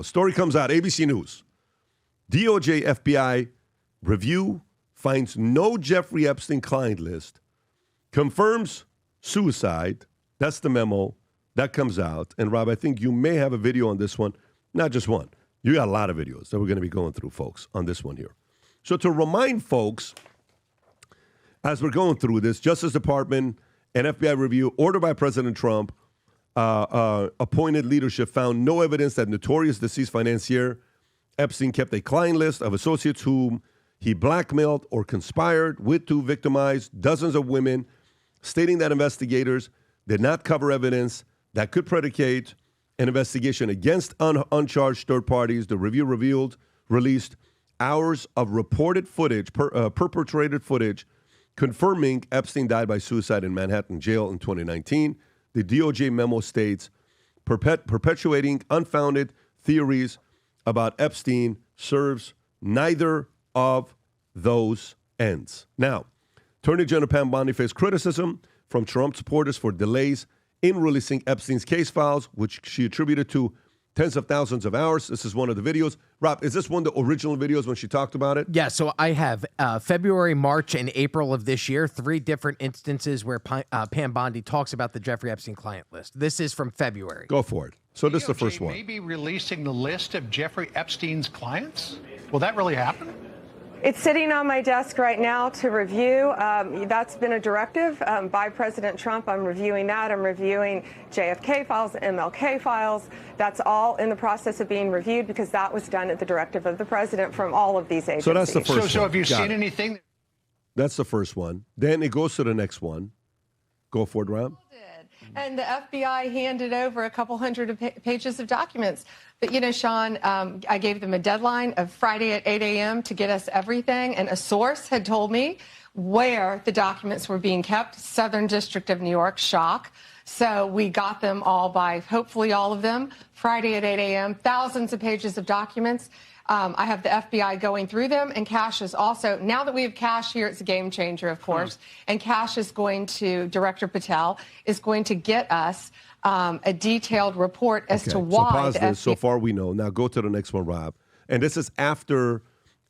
A story comes out, ABC News. DOJ FBI review finds no Jeffrey Epstein client list, confirms suicide. That's the memo that comes out. And Rob, I think you may have a video on this one. Not just one. You got a lot of videos that we're going to be going through, folks, on this one here. So to remind folks, as we're going through this, Justice Department and FBI review ordered by President Trump, appointed leadership found no evidence that notorious deceased financier Epstein kept a client list of associates whom he blackmailed or conspired with to victimize dozens of women, stating that investigators did not cover evidence that could predicate an investigation against uncharged third parties. The review released hours of reported footage, perpetrated footage, confirming Epstein died by suicide in Manhattan jail in 2019. The DOJ memo states, perpetuating unfounded theories about Epstein serves neither of those ends. Now, Attorney General Pam Bondi faced criticism from Trump supporters for delays in releasing Epstein's case files, which she attributed to tens of thousands of hours. This is one of the videos. Rob, is this one of the original videos when she talked about it? Yeah, so I have February, March, and April of this year, 3 different instances where Pam Bondi talks about the Jeffrey Epstein client list. This is from February. Go for it. So this is the first one. Maybe releasing the list of Jeffrey Epstein's clients? Will that really happen? It's sitting on my desk right now to review. That's been a directive by President Trump. I'm reviewing that. I'm reviewing JFK files, MLK files. That's all in the process of being reviewed because that was done at the directive of the president from all of these agencies. So that's the first one. So have you Got seen it. anything? That's the first one. Then it goes to the next one. Go for it, Rob. And the FBI handed over a couple hundred pages of documents. But, you know, Sean, I gave them a deadline of Friday at 8 a.m. to get us everything. And a source had told me where the documents were being kept, Southern District of New York, shock. So we got them all by, hopefully all of them, Friday at 8 a.m., thousands of pages of documents. I have the FBI going through them, and Cash is also, now that we have Cash here, it's a game changer, of course, and Cash is going to, Director Patel, is going to get us a detailed report as to why. So pause this. So far we know. Now go to the next one, Rob. And this is after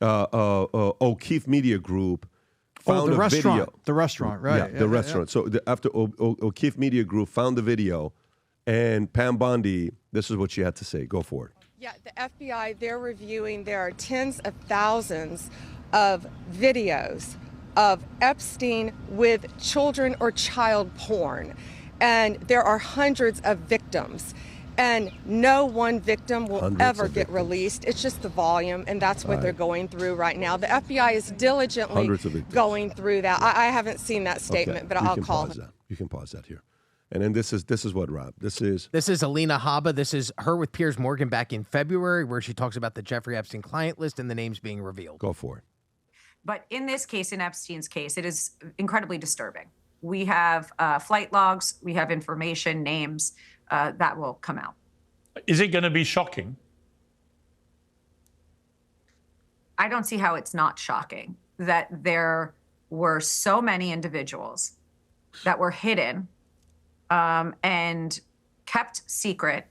O'Keefe Media Group found the a video. The restaurant, right. Yeah, the restaurant. So after O'Keefe Media Group found the video, and Pam Bondi, this is what she had to say. Go for it. Yeah, the FBI, they're reviewing, there are tens of thousands of videos of Epstein with children or child porn. And there are hundreds of victims. And no one victim will ever get released. It's just the volume, and that's what they're going through right now. The FBI is diligently going through that. I haven't seen that statement, but I'll call it. You can pause that here. And then this is what, Rob? This is Alina Habba. This is her with Piers Morgan back in February, where she talks about the Jeffrey Epstein client list and the names being revealed. Go for it. But in this case, in Epstein's case, it is incredibly disturbing. We have flight logs, we have information, names that will come out. Is it going to be shocking? I don't see how it's not shocking that there were so many individuals that were hidden and kept secret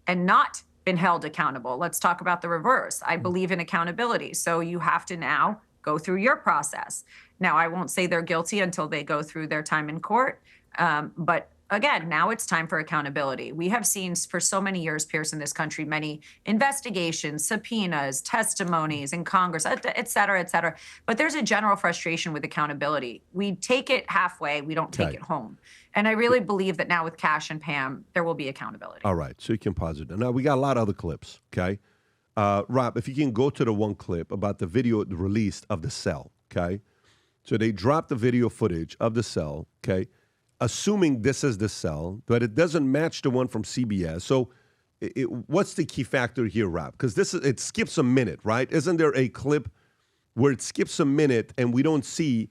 and not been held accountable. Let's talk about the reverse. I believe in accountability. So you have to now go through your process. Now, I won't say they're guilty until they go through their time in court. But again, now it's time for accountability. We have seen for so many years, Pierce, in this country, many investigations, subpoenas, testimonies in Congress, et cetera, et cetera. But there's a general frustration with accountability. We take it halfway. We don't take it home. And I really believe that now with Cash and Pam, there will be accountability. All right. So you can pause it. Now, we got a lot of other clips, okay? Rob, if you can go to the one clip about the video released of the cell, okay? So they dropped the video footage of the cell, okay? Assuming this is the cell, but it doesn't match the one from CBS. So what's the key factor here, Rob? Because it skips a minute, right? Isn't there a clip where it skips a minute and we don't see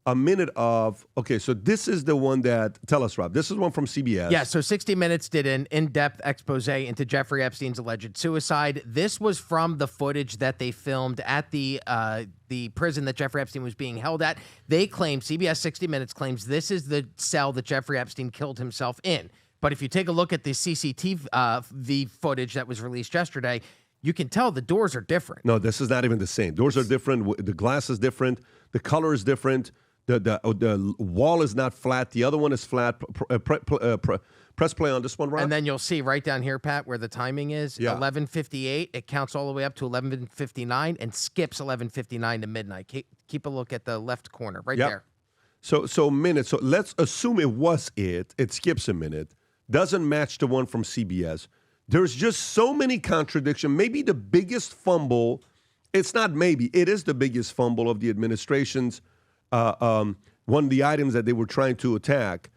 a minute of, okay, so this is the one that, tell us, Rob, this is one from CBS. Yeah, so 60 Minutes did an in-depth expose into Jeffrey Epstein's alleged suicide. This was from the footage that they filmed at the prison that Jeffrey Epstein was being held at. They claim, CBS 60 Minutes claims this is the cell that Jeffrey Epstein killed himself in. But if you take a look at the CCTV footage that was released yesterday, you can tell the doors are different. No, this is not even the same. Doors are different. The glass is different. The color is different. The wall is not flat. The other one is flat. Press play on this one, Rob. And then you'll see right down here, Pat, where the timing is, Yeah. 11:58. It counts all the way up to 11:59 and skips 11:59 to midnight. Keep a look at the left corner right there. So minutes. So let's assume it was it. It skips a minute. Doesn't match the one from CBS. There's just so many contradictions. Maybe the biggest fumble, it's not maybe, it is the biggest fumble of the administration's, one of the items that they were trying to attack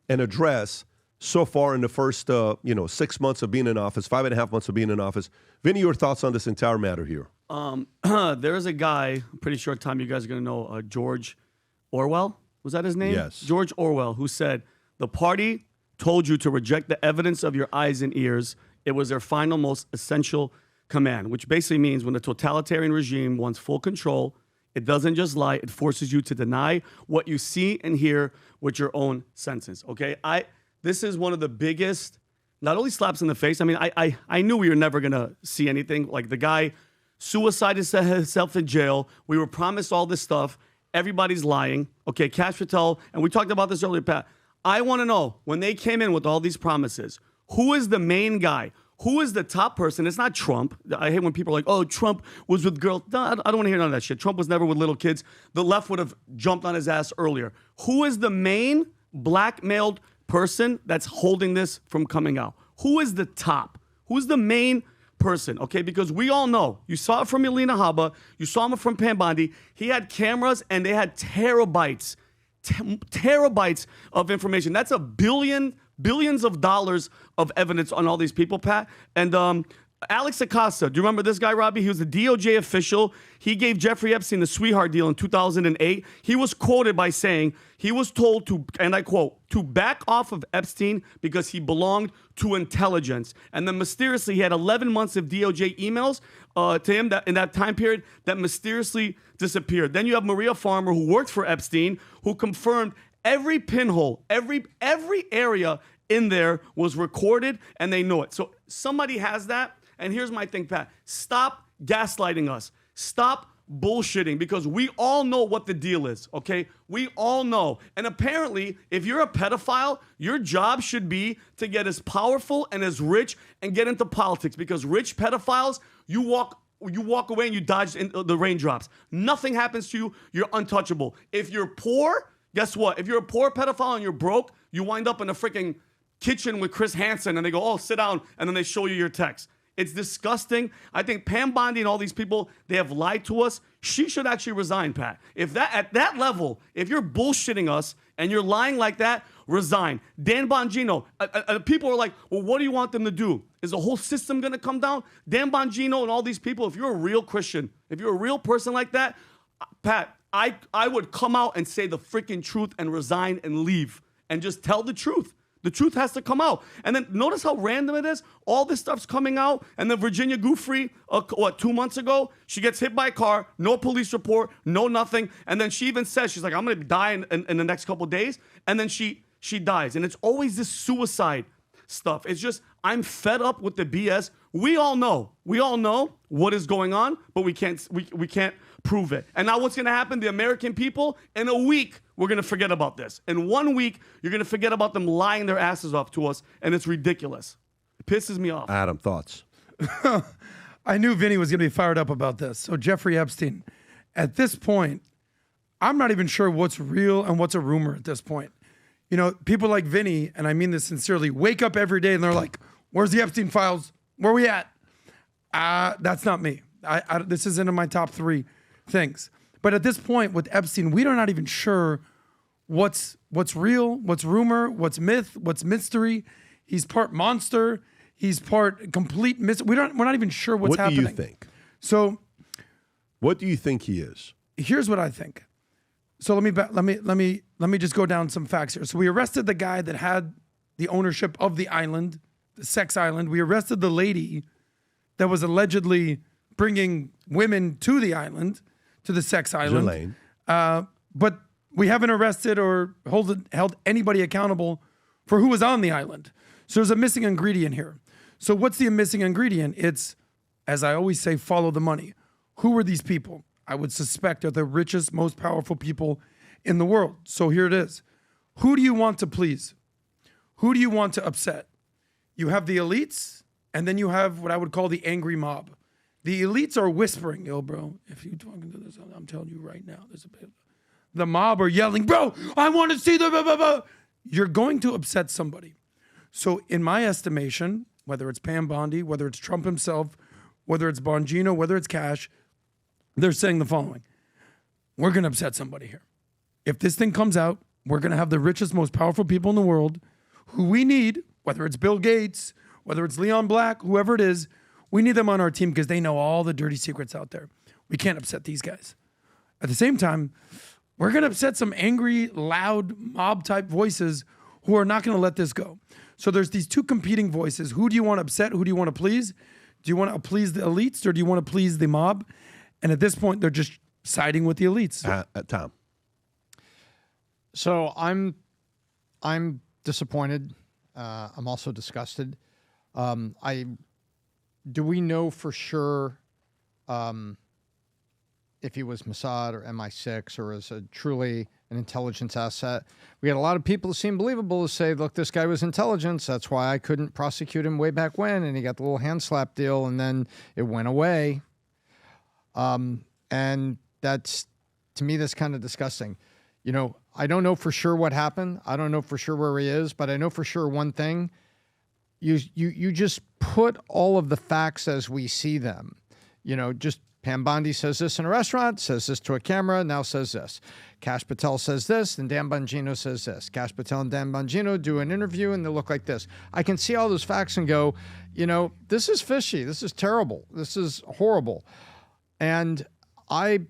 and address so far in the first 6 months of being in office, 5.5 months of being in office. Vinny, your thoughts on this entire matter here? There is a guy, I'm pretty sure time you guys are going to know, George Orwell. Was that his name? Yes. George Orwell, who said, the party told you to reject the evidence of your eyes and ears. It was their final, most essential command, which basically means when the totalitarian regime wants full control, it doesn't just lie. It forces you to deny what you see and hear with your own senses. Okay, this is one of the biggest, not only slaps in the face. I mean, I knew we were never gonna see anything. Like the guy suicided himself in jail. We were promised all this stuff. Everybody's lying. Okay, Cash Patel, and we talked about this earlier, Pat. I want to know when they came in with all these promises, who is the main guy? Who is the top person? It's not Trump. I hate when people are like, oh, Trump was with girls. No, I don't want to hear none of that shit. Trump was never with little kids. The left would have jumped on his ass earlier. Who is the main blackmailed person that's holding this from coming out? Who is the top? Who's the main person? Okay, because we all know. You saw it from Yelena Haba. You saw him from Pam Bondi. He had cameras and they had terabytes of information. That's billions of dollars of evidence on all these people, Pat. And Alex Acosta, do you remember this guy, Robbie? He was a DOJ official. He gave Jeffrey Epstein the sweetheart deal in 2008. He was quoted by saying he was told to, and I quote, to back off of Epstein because he belonged to intelligence. And then mysteriously, he had 11 months of DOJ emails to him that in that time period that mysteriously disappeared. Then you have Maria Farmer, who worked for Epstein, who confirmed every pinhole, every area in there was recorded, and they know it. So somebody has that. And here's my thing, Pat. Stop gaslighting us. Stop bullshitting, because we all know what the deal is, okay? We all know. And apparently, if you're a pedophile, your job should be to get as powerful and as rich and get into politics, because rich pedophiles, you walk away and you dodge the raindrops. Nothing happens to you. You're untouchable. If you're poor, guess what? If you're a poor pedophile and you're broke, you wind up in a freaking kitchen with Chris Hansen and they go, oh, sit down, and then they show you your text. It's disgusting. I think Pam Bondi and all these people, they have lied to us. She should actually resign, Pat. If that at that level, if you're bullshitting us and you're lying like that, resign. Dan Bongino, people are like, well, what do you want them to do? Is the whole system going to come down? Dan Bongino and all these people, if you're a real Christian, if you're a real person like that, Pat, I would come out and say the freaking truth and resign and leave and just tell the truth. The truth has to come out. And then notice how random it is. All this stuff's coming out. And then Virginia Giuffre, 2 months ago, she gets hit by a car, no police report, no nothing. And then she even says, she's like, I'm going to die in the next couple of days. And then she dies. And it's always this suicide stuff. It's just, I'm fed up with the BS. We all know what is going on, but we can't prove it. And now what's going to happen? The American people, in a week, we're going to forget about this. In 1 week, you're going to forget about them lying their asses off to us, and it's ridiculous. It pisses me off. Adam, thoughts? I knew Vinny was going to be fired up about this. So Jeffrey Epstein, at this point, I'm not even sure what's real and what's a rumor at this point. You know, people like Vinny, and I mean this sincerely, wake up every day and they're like, where's the Epstein files? Where are we at? That's not me. This isn't in my top 3 things. But at this point with Epstein, we are not even sure what's real, what's rumor, what's myth, what's mystery. He's part monster. He's part complete mystery. We're not even sure what's happening. What do you think? So, what do you think he is? Here's what I think. So let me just go down some facts here. So we arrested the guy that had the ownership of the island, the sex island. We arrested the lady that was allegedly bringing women to the island, to the sex island. But we haven't arrested or held anybody accountable for who was on the island. So there's a missing ingredient here. So what's the missing ingredient? It's as I always say, follow the money. Who are these people? I would suspect are the richest, most powerful people in the world. So here it is. Who do you want to please? Who do you want to upset? You have the elites, and then you have what I would call the angry mob. The elites are whispering, yo, bro, if you're talking to this, I'm telling you right now, there's a bit. The mob are yelling, bro, I want to see the blah, blah, blah. You're going to upset somebody. So in my estimation, whether it's Pam Bondi, whether it's Trump himself, whether it's Bongino, whether it's Cash, they're saying the following. We're going to upset somebody here. If this thing comes out, we're going to have the richest, most powerful people in the world who we need, whether it's Bill Gates, whether it's Leon Black, whoever it is, we need them on our team because they know all the dirty secrets out there. We can't upset these guys. At the same time, we're going to upset some angry, loud, mob-type voices who are not going to let this go. So there's these two competing voices. Who do you want to upset? Who do you want to please? Do you want to please the elites or do you want to please the mob? And at this point, they're just siding with the elites. Tom. So I'm disappointed. I'm also disgusted. Do we know for sure if he was Mossad or MI6 or is a truly an intelligence asset? We had a lot of people who seemed believable to say, look, this guy was intelligence. That's why I couldn't prosecute him way back when. And he got the little hand slap deal and then it went away. And that's, to me, that's kind of disgusting. You know, I don't know for sure what happened. I don't know for sure where he is, but I know for sure one thing. You just put all of the facts as we see them. You know, just Pam Bondi says this in a restaurant, says this to a camera, now says this. Cash Patel says this, and Dan Bongino says this. Cash Patel and Dan Bongino do an interview, and they look like this. I can see all those facts and go, you know, this is fishy. This is terrible. This is horrible. And I'm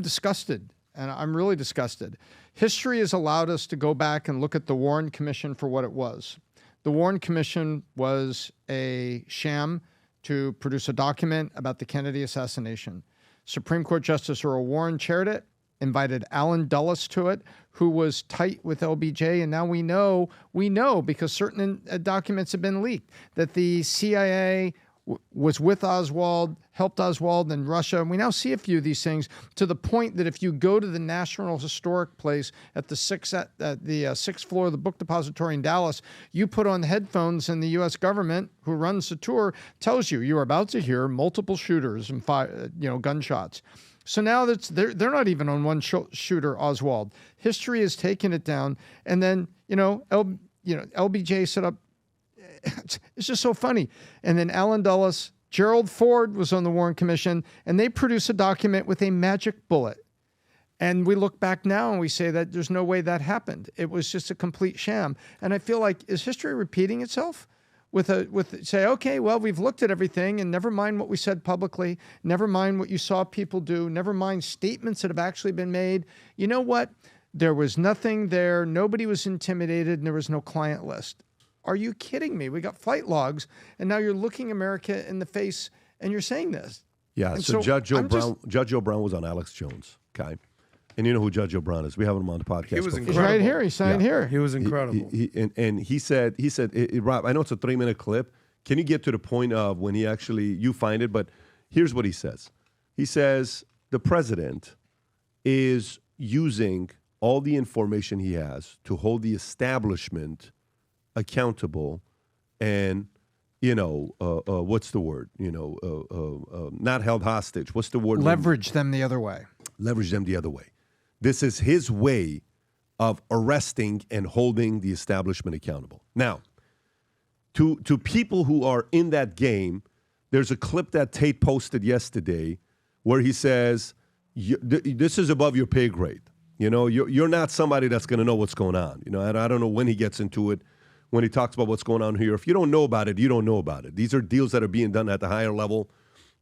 disgusted, and I'm really disgusted. History has allowed us to go back and look at the Warren Commission for what it was. The Warren Commission was a sham to produce a document about the Kennedy assassination. Supreme Court Justice Earl Warren chaired it, invited Alan Dulles to it, who was tight with LBJ, and now we know because certain documents have been leaked that the CIA was with Oswald, helped Oswald in Russia. And we now see a few of these things to the point that if you go to the National Historic Place at the sixth floor of the Book Depository in Dallas, you put on headphones and the U.S. government, who runs the tour, tells you are about to hear multiple shooters and gunshots. So now they're not even on one shooter, Oswald. History has taken it down. And then, LBJ set up. It's just so funny. And then Alan Dulles, Gerald Ford was on the Warren Commission, and they produced a document with a magic bullet. And we look back now and we say that there's no way that happened. It was just a complete sham. And I feel like, is history repeating itself? Say, okay, well, we've looked at everything, and never mind what we said publicly, never mind what you saw people do, never mind statements that have actually been made. You know what? There was nothing there. Nobody was intimidated, and there was no client list. Are you kidding me? We got flight logs, and now you're looking America in the face, and you're saying this. Yeah, so Judge Joe Brown was on Alex Jones, okay? And you know who Judge Joe Brown is. We have him on the podcast. He was before. incredible. He's right here. He's signed here. He was incredible. He said, Rob, I know it's a 3-minute clip. Can you get to the point of when you find it? But here's what he says. He says the president is using all the information he has to hold the establishment accountable and, what's the word? Not held hostage. What's the word? Leverage them the other way. Leverage them the other way. This is his way of arresting and holding the establishment accountable. Now, to people who are in that game, there's a clip that Tate posted yesterday where he says, this is above your pay grade. You're not somebody that's going to know what's going on. I don't know when he gets into it, when he talks about what's going on here. If you don't know about it, you don't know about it. These are deals that are being done at the higher level.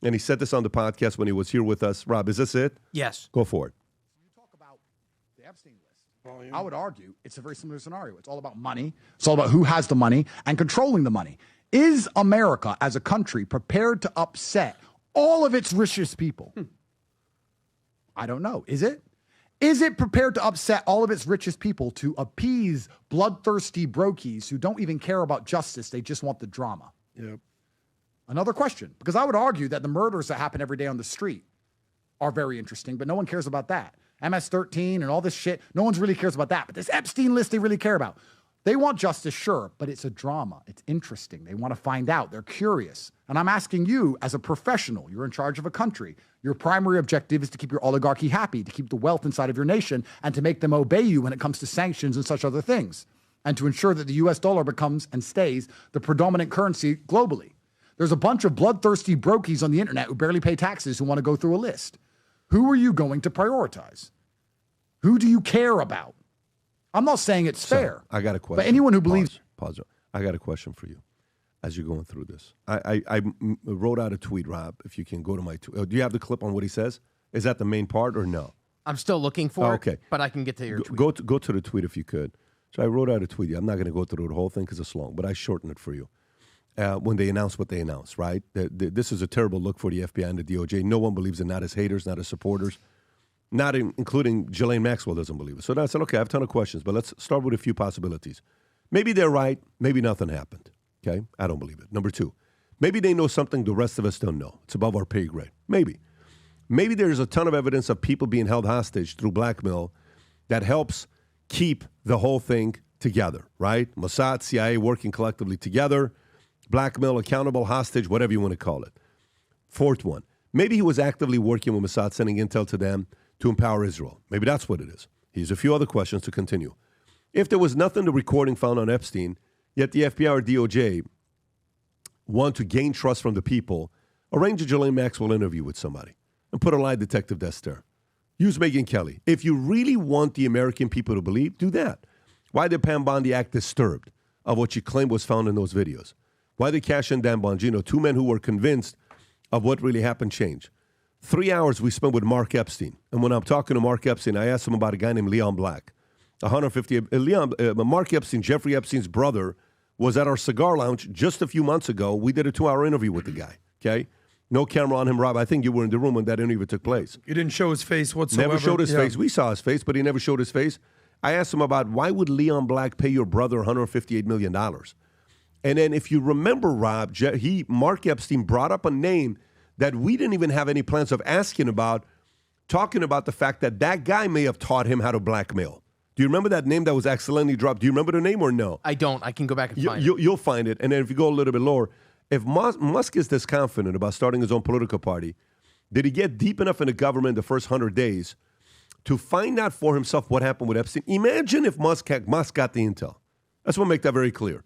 And he said this on the podcast when he was here with us. Rob, is this it? Yes. Go for it. You talk about the Epstein list. I would argue it's a very similar scenario. It's all about money. It's all about who has the money and controlling the money. Is America as a country prepared to upset all of its richest people? I don't know. Is it? Is it prepared to upset all of its richest people to appease bloodthirsty brokies who don't even care about justice? They just want the drama. Yep. Another question, because I would argue that the murders that happen every day on the street are very interesting, but no one cares about that. MS-13 and all this shit, no one really cares about that. But this Epstein list they really care about. They want justice, sure, but it's a drama. It's interesting. They want to find out. They're curious. And I'm asking you, as a professional, you're in charge of a country. Your primary objective is to keep your oligarchy happy, to keep the wealth inside of your nation, and to make them obey you when it comes to sanctions and such other things, and to ensure that the US dollar becomes and stays the predominant currency globally. There's a bunch of bloodthirsty brokies on the internet who barely pay taxes who want to go through a list. Who are you going to prioritize? Who do you care about? I'm not saying it's fair. I got a question. But anyone who believes... Pause. I got a question for you as you're going through this. I wrote out a tweet, Rob, if you can go to my tweet. Do you have the clip on what he says? Is that the main part or no? I'm still looking for it, but I can get to your tweet. Go to the tweet if you could. So I wrote out a tweet. I'm not going to go through the whole thing because it's long, but I shortened it for you. When they announced what they announced, right? This is a terrible look for the FBI and the DOJ. No one believes it, not as haters, not as supporters. Not including Ghislaine Maxwell doesn't believe it. So I said, okay, I have a ton of questions, but let's start with a few possibilities. Maybe they're right. Maybe nothing happened. Okay? I don't believe it. Number two, maybe they know something the rest of us don't know. It's above our pay grade. Maybe. Maybe there's a ton of evidence of people being held hostage through blackmail that helps keep the whole thing together, right? Mossad, CIA working collectively together, blackmail, accountable, hostage, whatever you want to call it. Fourth one, maybe he was actively working with Mossad, sending intel to them to empower Israel. Maybe that's what it is. Here's a few other questions to continue. If there was nothing the recording found on Epstein, yet the FBI or DOJ want to gain trust from the people, arrange a Ghislaine Maxwell interview with somebody and put a lie detective desk there. Use Megyn Kelly. If you really want the American people to believe, do that. Why did Pam Bondi act disturbed of what she claimed was found in those videos? Why did Cash and Dan Bongino, two men who were convinced of what really happened, change? 3 hours we spent with Mark Epstein. And when I'm talking to Mark Epstein, I asked him about a guy named Leon Black. Mark Epstein, Jeffrey Epstein's brother, was at our cigar lounge just a few months ago. We did a 2-hour interview with the guy, okay? No camera on him, Rob. I think you were in the room when that interview took place. You didn't show his face whatsoever. Never showed his face. We saw his face, but he never showed his face. I asked him about why would Leon Black pay your brother $158 million? And then if you remember, Rob, Mark Epstein brought up a name that we didn't even have any plans of asking about, talking about the fact that that guy may have taught him how to blackmail. Do you remember that name that was accidentally dropped? Do you remember the name or no? I don't. I can go back and find it. You'll find it. And then if you go a little bit lower, if Musk is this confident about starting his own political party, did he get deep enough in the government the first 100 days to find out for himself what happened with Epstein? Imagine if Musk got the intel. I just want to make that very clear.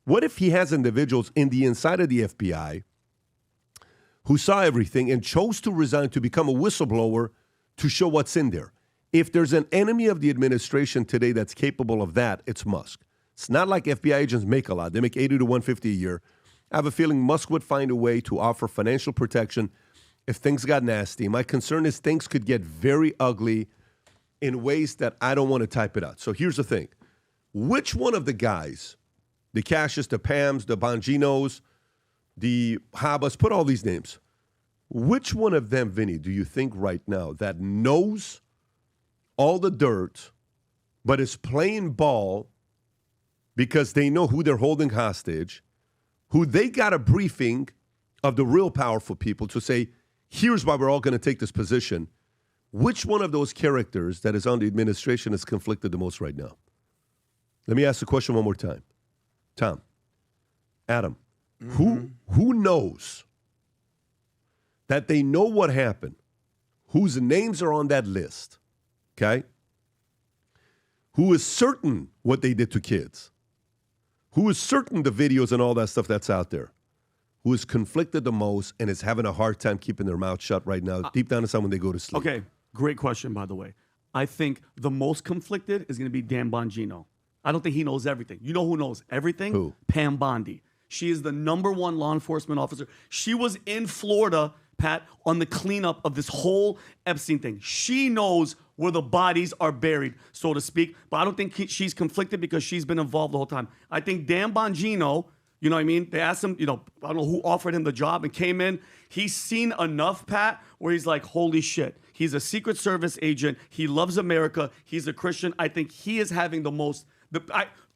What if he has individuals in the inside of the FBI who saw everything and chose to resign to become a whistleblower to show what's in there? If there's an enemy of the administration today that's capable of that, it's Musk. It's not like FBI agents make a lot. They make 80 to 150 a year. I have a feeling Musk would find a way to offer financial protection if things got nasty. My concern is things could get very ugly in ways that I don't want to type it out. So here's the thing. Which one of the guys, the Cashes, the Pams, the Bonginos, the Habas, put all these names, which one of them, Vinny, do you think right now that knows all the dirt but is playing ball because they know who they're holding hostage, who they got a briefing of the real powerful people to say, here's why we're all going to take this position? Which one of those characters that is on the administration is conflicted the most right now? Let me ask the question one more time. Tom, Adam, who knows that they know what happened, whose names are on that list, okay? Who is certain what they did to kids? Who is certain the videos and all that stuff that's out there? Who is conflicted the most and is having a hard time keeping their mouth shut right now, deep down inside when they go to sleep? Okay, great question, by the way. I think the most conflicted is going to be Dan Bongino. I don't think he knows everything. You know who knows everything? Who? Pam Bondi. She is the #1 law enforcement officer. She was in Florida, Pat, on the cleanup of this whole Epstein thing. She knows where the bodies are buried, so to speak. But I don't think she's conflicted because she's been involved the whole time. I think Dan Bongino, you know what I mean? They asked him, I don't know who offered him the job and came in. He's seen enough, Pat, where he's like, holy shit. He's a Secret Service agent. He loves America. He's a Christian. I think he is having the most...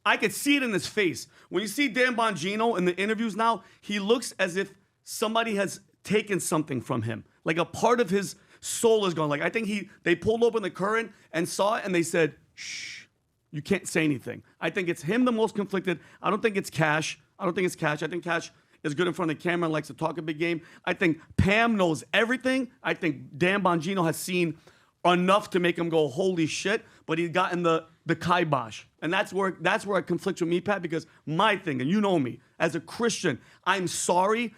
I could see it in his face. When you see Dan Bongino in the interviews now, he looks as if somebody has taken something from him. Like a part of his soul is gone. Like I think they pulled open the current and saw it and they said, shh, you can't say anything. I think it's him the most conflicted. I don't think it's Cash. I think Cash is good in front of the camera and likes to talk a big game. I think Pam knows everything. I think Dan Bongino has seen enough to make him go, holy shit, but he's gotten the kibosh. And that's where it conflicts with me, Pat, because my thing, and you know me, as a Christian, I'm sorry.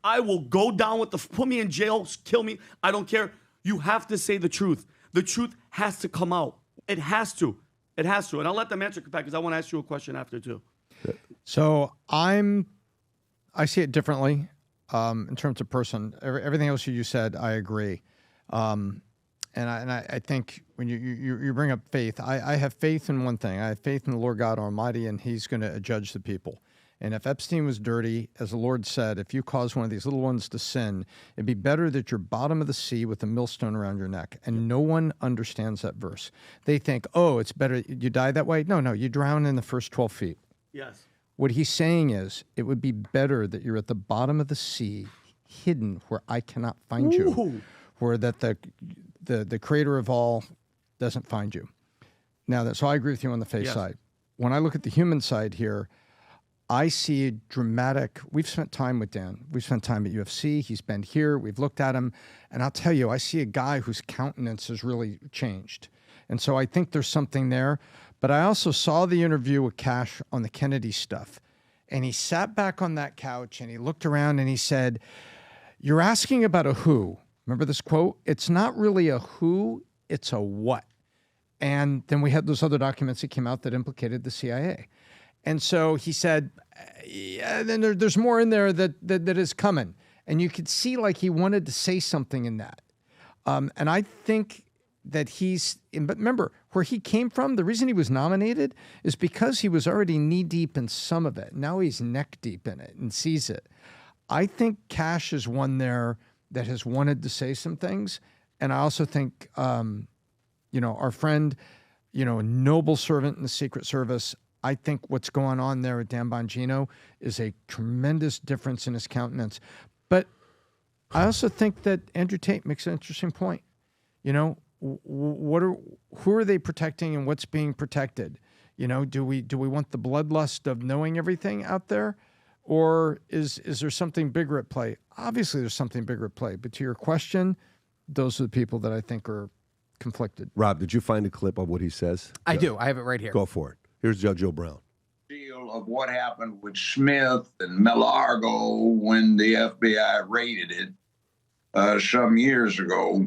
I will go down with put me in jail, kill me. I don't care. You have to say the truth. The truth has to come out. It has to. And I'll let them answer, Pat, because I want to ask you a question after, too. So I see it differently in terms of person. Everything else you said, I agree. And I think when you bring up faith, I have faith in one thing. I have faith in the Lord God Almighty, and He's going to judge the people. And if Epstein was dirty, as the Lord said, if you cause one of these little ones to sin, it'd be better that you're bottom of the sea with a millstone around your neck. And no one understands that verse. They think, oh, it's better you die that way. No, you drown in the first 12 feet. Yes. What he's saying is, it would be better that you're at the bottom of the sea, hidden where I cannot find you, where that the creator of all doesn't find you. Now, so I agree with you on the faith side. When I look at the human side here, I see a dramatic. We've spent time with Dan. We've spent time at UFC. He's been here. We've looked at him, and I'll tell you, I see a guy whose countenance has really changed, and so I think there's something there. But I also saw the interview with Cash on the Kennedy stuff, and he sat back on that couch and he looked around and he said, "You're asking about a who." Remember this quote? It's not really a who, it's a what. And then we had those other documents that came out that implicated the CIA. And so he said, yeah, then there's more in there that is coming. And you could see like he wanted to say something in that. And I think that but remember, where he came from, the reason he was nominated is because he was already knee deep in some of it. Now he's neck deep in it and sees it. I think Cash is one there that has wanted to say some things. And I also think, our friend, a noble servant in the Secret Service, I think what's going on there with Dan Bongino is a tremendous difference in his countenance. But I also think that Andrew Tate makes an interesting point. Who are they protecting and what's being protected? Do we want the bloodlust of knowing everything out there? Or is there something bigger at play? Obviously, there's something bigger at play. But to your question, those are the people that I think are conflicted. Rob, did you find a clip of what he says? I do. I have it right here. Go for it. Here's Judge Joe Brown. Deal of what happened with Smith and Millargo when the FBI raided it some years ago.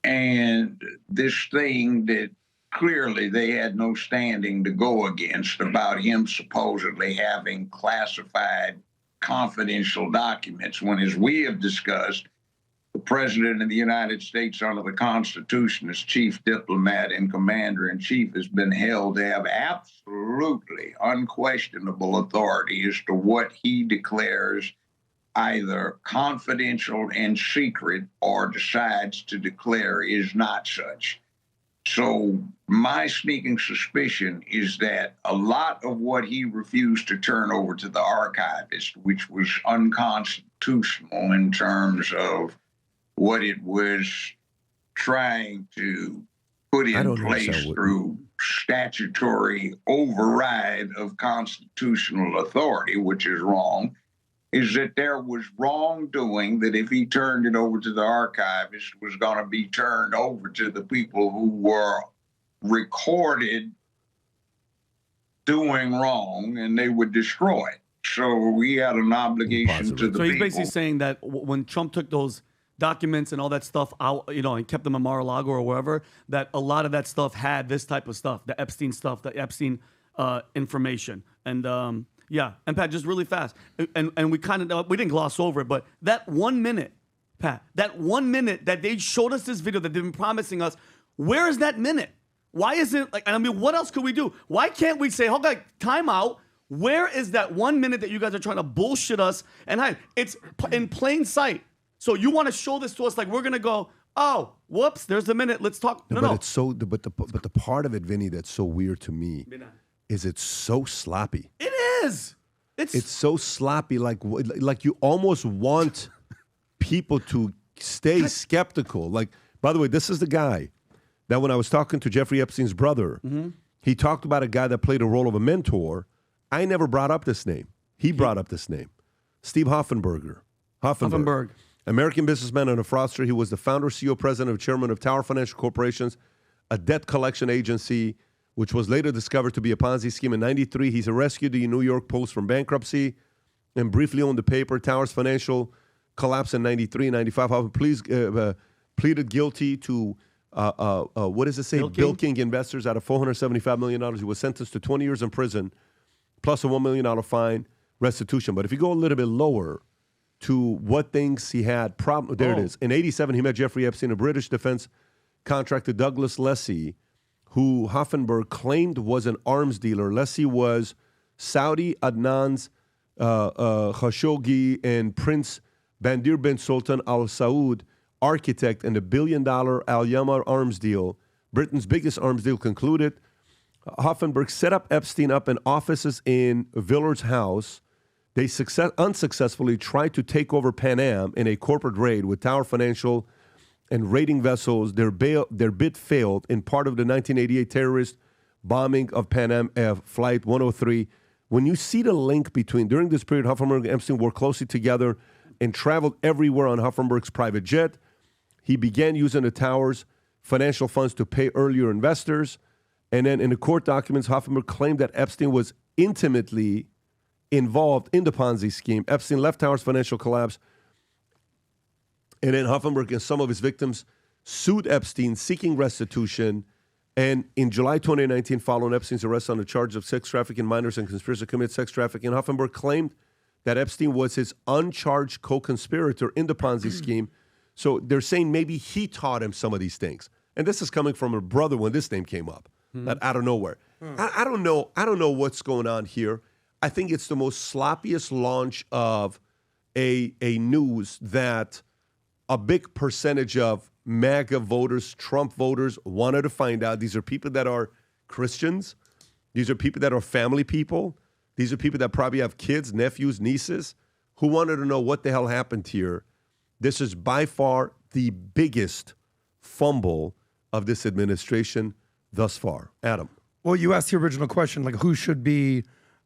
And this thing that clearly they had no standing to go against about him supposedly having classified confidential documents when, as we have discussed, the President of the United States under the Constitution as chief diplomat and commander-in-chief has been held to have absolutely unquestionable authority as to what he declares either confidential and secret or decides to declare is not such. So my sneaking suspicion is that a lot of what he refused to turn over to the archivist, which was unconstitutional in terms of what it was trying to put in place through statutory override of constitutional authority, which is wrong, is that there was wrongdoing that if he turned it over to the archivist was going to be turned over to the people who were recorded doing wrong and they would destroy it. So we had an obligation to the people. So he's basically saying that when Trump took those documents and all that stuff out, and kept them in Mar-a-Lago or wherever, that a lot of that stuff had this type of stuff, the Epstein stuff, the Epstein information. And and Pat, just really fast, and we we didn't gloss over it, but that 1 minute, Pat, that 1 minute that they showed us this video that they've been promising us, where is that minute? Why isn't what else could we do? Why can't we say, okay, time out? Where is that 1 minute that you guys are trying to bullshit us? And it's in plain sight. So you want to show this to us like we're gonna go, oh, whoops, there's the minute. Let's talk. No. It's so. But the part of it, Vinny, that's so weird to me is it's so sloppy. It is. It's so sloppy. Like you almost want people to stay skeptical. Like, by the way, this is the guy that when I was talking to Jeffrey Epstein's brother, he talked about a guy that played a role of a mentor. I never brought up this name. He brought up this name. Steve Hoffenberg. American businessman and a fraudster. He was the founder, CEO, president, and chairman of Tower Financial Corporations, a debt collection agency, which was later discovered to be a Ponzi scheme in 93. He's rescued the New York Post from bankruptcy and briefly owned the paper. Tower's financial collapse in 93, 95. However, pleaded guilty to, what does it say? Bilking investors out of $475 million. He was sentenced to 20 years in prison, plus a $1 million fine, restitution. But if you go a little bit lower to what things he had, there it is. In 87, he met Jeffrey Epstein, a British defense contractor, Douglas Lessig, who Hoffenberg claimed was an arms dealer. Lessig was Saudi Adnan's Khashoggi and Prince Bandir bin Sultan Al Saud architect in the $1 billion Al Yamar arms deal, Britain's biggest arms deal concluded. Hoffenberg set up Epstein up in offices in Villard's house. They unsuccessfully tried to take over Pan Am in a corporate raid with Tower Financial and raiding vessels. Their bid failed in part of the 1988 terrorist bombing of Pan Am Flight 103. When you see the link during this period, Hoffenberg and Epstein worked closely together and traveled everywhere on Hoffenberg's private jet. He began using the Tower's financial funds to pay earlier investors. And then in the court documents, Hoffenberg claimed that Epstein was intimately involved in the Ponzi scheme. Epstein left Tower's financial collapse. And then Hoffenberg and some of his victims sued Epstein, seeking restitution. And in July 2019, following Epstein's arrest on the charge of sex trafficking minors and conspiracy to commit sex trafficking, Hoffenberg claimed that Epstein was his uncharged co-conspirator in the Ponzi scheme. So they're saying maybe he taught him some of these things. And this is coming from a brother when this name came up, out of nowhere. I don't know what's going on here. I think it's the most sloppiest launch of a news that a big percentage of MAGA voters, Trump voters, wanted to find out. These are people that are Christians. These are people that are family people. These are people that probably have kids, nephews, nieces, who wanted to know what the hell happened here. This is by far the biggest fumble of this administration thus far. Adam. Well, you asked the original question, like who should be,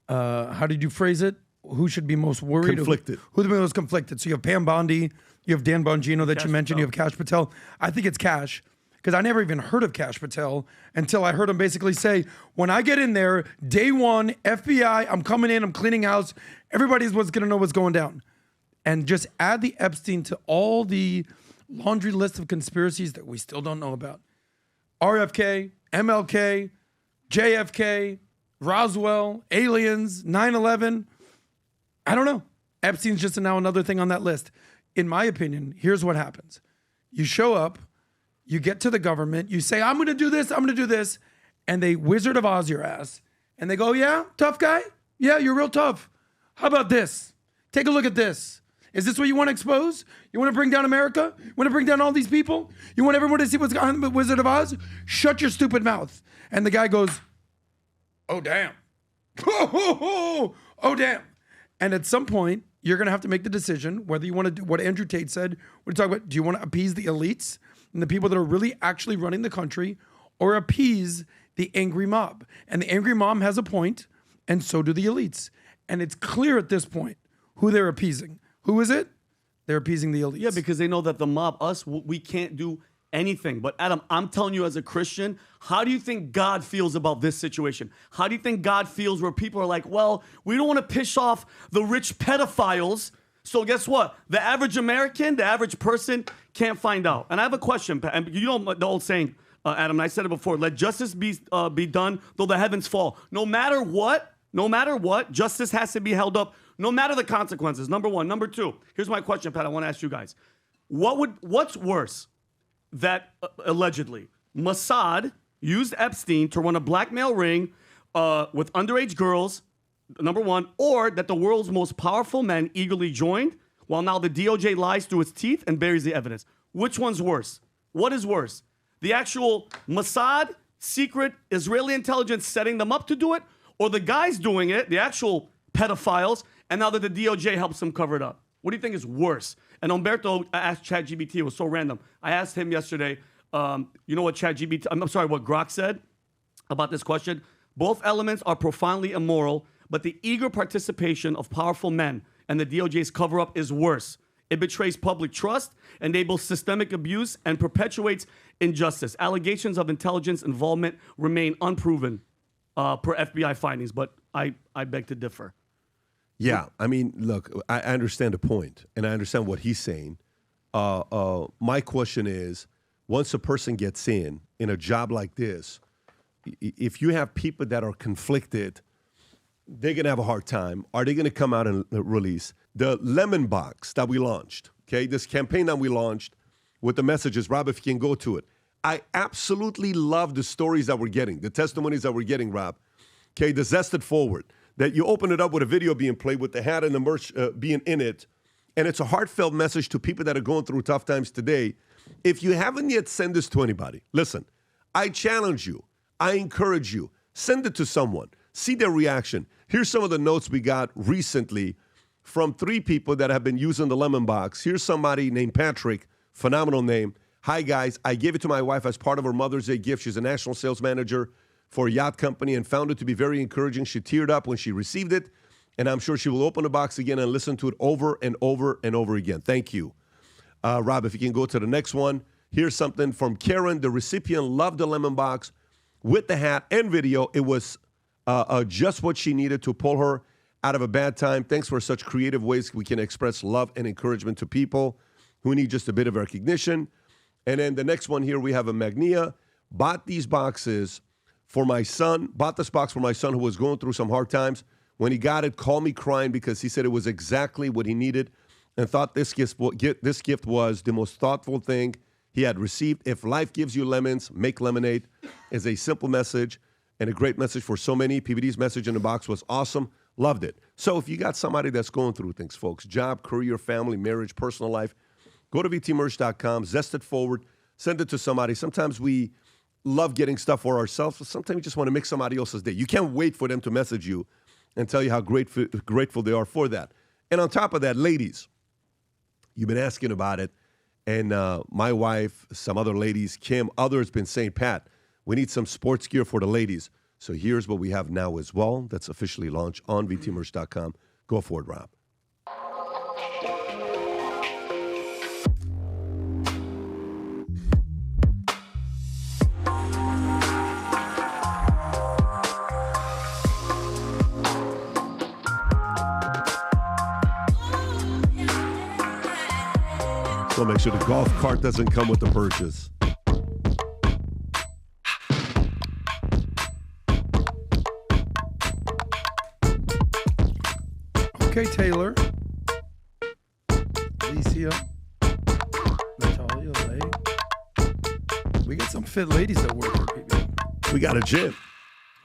how did you phrase it? Who should be most worried? Conflicted. Who's the most conflicted? So you have Pam Bondi, you have Dan Bongino that you mentioned, you have Cash Patel. I think it's Cash, because I never even heard of Cash Patel until I heard him basically say, when I get in there, day one, FBI, I'm coming in, I'm cleaning house, everybody's going to know what's going down. And just add the Epstein to all the laundry list of conspiracies that we still don't know about. RFK, MLK, JFK, Roswell, aliens, 9/11. I don't know. Epstein's just now another thing on that list. In my opinion, here's what happens. You show up, you get to the government, you say, I'm going to do this, I'm going to do this, and they Wizard of Oz your ass. And they go, yeah, tough guy? Yeah, you're real tough. How about this? Take a look at this. Is this what you want to expose? You want to bring down America? You want to bring down all these people? You want everyone to see what's going on with Wizard of Oz? Shut your stupid mouth. And the guy goes, oh, damn. Oh, damn. And at some point, you're going to have to make the decision whether you want to do what Andrew Tate said. We're talking about, do you want to appease the elites and the people that are really actually running the country, or appease the angry mob? And the angry mob has a point, and so do the elites. And it's clear at this point who they're appeasing. Who is it? They're appeasing the elites. Yeah, because they know that the mob, us, we can't do anything. But Adam, I'm telling you as a Christian, how do you think God feels about this situation? How do you think God feels where people are like, well, we don't want to piss off the rich pedophiles. So guess what? The average American, the average person can't find out. And I have a question. And you know the old saying, Adam, and I said it before, let justice be done though the heavens fall. No matter what, justice has to be held up, no matter the consequences. Number one. Number two, here's my question, Pat. I want to ask you guys. What's worse? That allegedly Mossad used Epstein to run a blackmail ring with underage girls, number one, or that the world's most powerful men eagerly joined, while now the DOJ lies through its teeth and buries the evidence. Which one's worse? What is worse? The actual Mossad, secret Israeli intelligence setting them up to do it, or the guys doing it, the actual pedophiles, and now that the DOJ helps them cover it up. What do you think is worse? And Umberto asked ChatGPT. It was so random. I asked him yesterday, you know what ChatGPT, I'm sorry, what Grok said about this question? Both elements are profoundly immoral, but the eager participation of powerful men and the DOJ's cover-up is worse. It betrays public trust, enables systemic abuse, and perpetuates injustice. Allegations of intelligence involvement remain unproven per FBI findings, but I beg to differ. Yeah, I mean, look, I understand the point, and I understand what he's saying. My question is, once a person gets in a job like this, if you have people that are conflicted, they're going to have a hard time. Are they going to come out and release? The lemon box that we launched, okay, this campaign that we launched with the messages, Rob, if you can go to it. I absolutely love the stories that we're getting, the testimonies that we're getting, Rob. Okay, the Zested Forward, that you open it up with a video being played with the hat and the merch being in it, and it's a heartfelt message to people that are going through tough times today. If you haven't yet sent this to anybody, listen, I challenge you, I encourage you, send it to someone, see their reaction. Here's some of the notes we got recently from 3 people that have been using the lemon box. Here's somebody named Patrick, phenomenal name. Hi, guys. I gave it to my wife as part of her Mother's Day gift. She's a national sales manager for a yacht company and found it to be very encouraging. She teared up when she received it, and I'm sure she will open the box again and listen to it over and over and over again. Thank you. Rob, if you can go to the next one. Here's something from Karen. The recipient loved the lemon box with the hat and video. It was just what she needed to pull her out of a bad time. Thanks for such creative ways we can express love and encouragement to people who need just a bit of recognition. And then the next one here, we have a Magnia. Bought these boxes for my son. Bought this box for my son who was going through some hard times. When he got it, called me crying because he said it was exactly what he needed and thought this gift was the most thoughtful thing he had received. If life gives you lemons, make lemonade is a simple message and a great message for so many. PBD's message in the box was awesome. Loved it. So if you got somebody that's going through things, folks, job, career, family, marriage, personal life, go to vtmerch.com, zest it forward, send it to somebody. Sometimes we love getting stuff for ourselves, but sometimes we just want to make somebody else's day. You can't wait for them to message you and tell you how grateful they are for that. And on top of that, ladies, you've been asking about it, and my wife, some other ladies, Kim, others been saying, Pat, we need some sports gear for the ladies. So here's what we have now as well that's officially launched on vtmerch.com. Go for it, Rob. So make sure the golf cart doesn't come with the purchase. Okay, Taylor, Alicia, Natalia, Lay. We got some fit ladies that work here, people. We got a gym.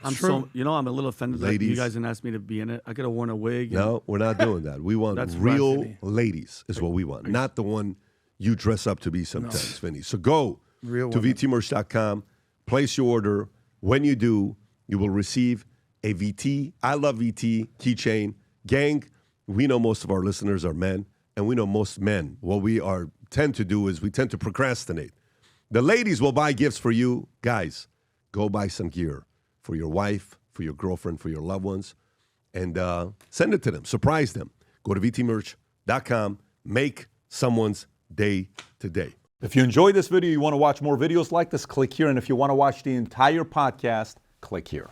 I'm a little offended that you guys didn't ask me to be in it. I could have worn a wig. No, we're not doing that. We want real ladies is what we want, not the one you dress up to be sometimes, Vinny. So go to vtmerch.com, place your order. When you do, you will receive a VT, I love VT keychain. Gang, we know most of our listeners are men, and we know most men, what we tend to do is we tend to procrastinate. The ladies will buy gifts for you. Guys, go buy some gear for your wife, for your girlfriend, for your loved ones, and send it to them. Surprise them. Go to vtmerch.com. Make someone's day today. If you enjoyed this video, you want to watch more videos like this, click here. And if you want to watch the entire podcast, click here.